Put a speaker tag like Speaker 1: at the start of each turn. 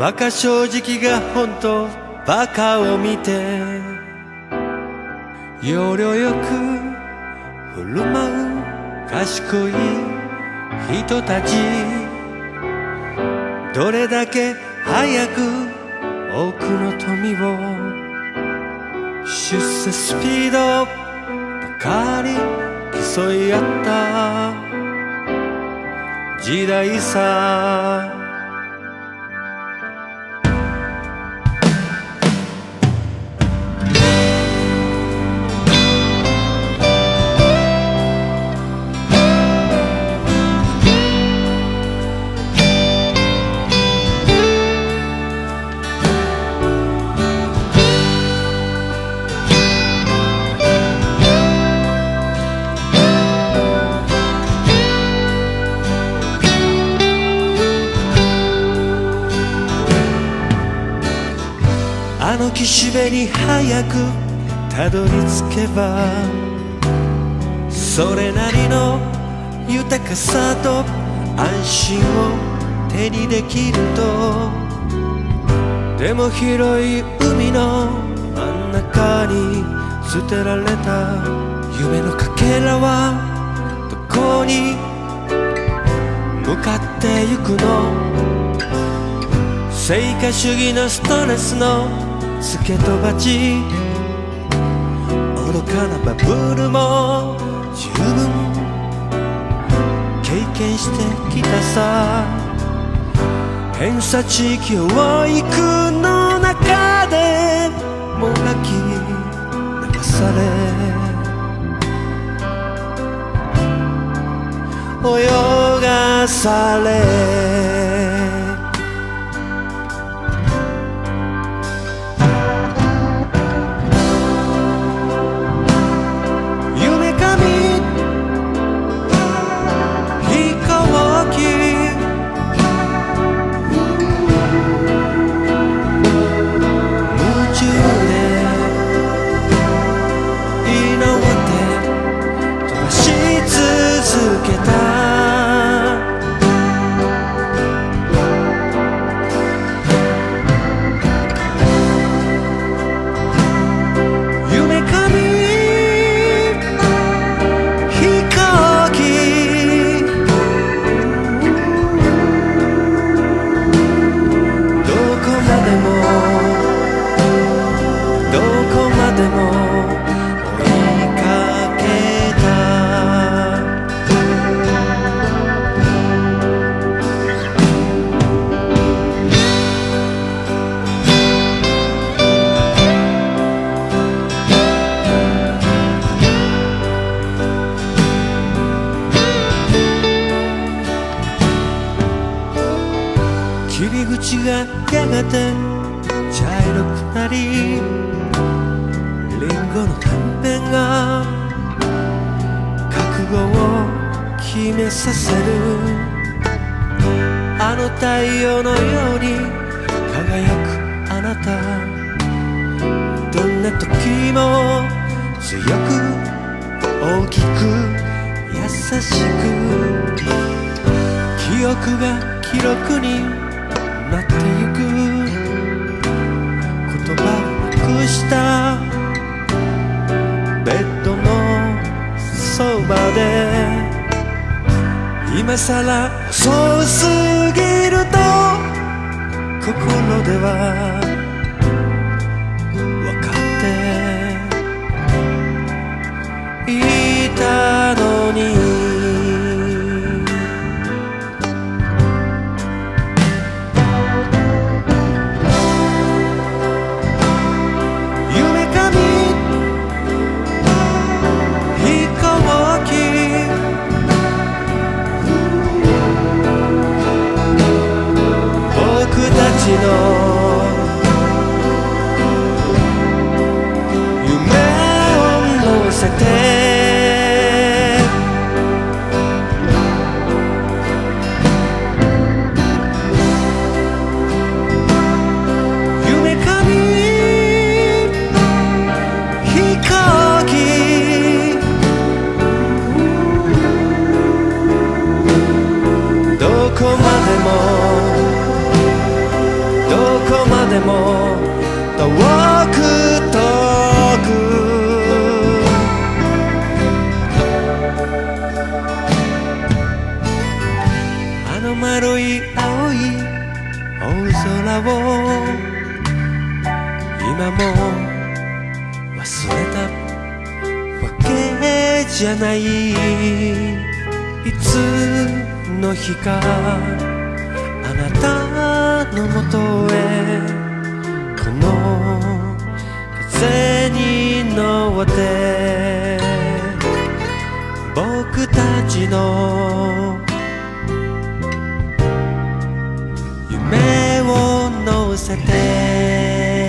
Speaker 1: バカ正直が本当バカを見て要領よく振る舞う賢い人たちどれだけ早く多くの富を出世スピードばかり競い合った時代さあの岸辺に早くたどり着けばそれなりの豊かさと安心を手にできるとでも広い海の真ん中に捨てられた夢のかけらはどこに向かってゆくの成果主義のストレスのスケとばち愚かなバブルも十分経験してきたさ偏差地教育の中でもがき流され泳がされ切り口がやがて茶色くなりリンゴの断片が覚悟を決めさせるあの太陽のように輝くあなたどんな時も強く大きく優しく記憶が記録になってゆく言葉をなくしたベッドのそばで今さら遅すぎると心では分かっていたのに夢を乗せてじゃない、いつの日かあなたのもとへこの風に乗って僕たちの夢を乗せて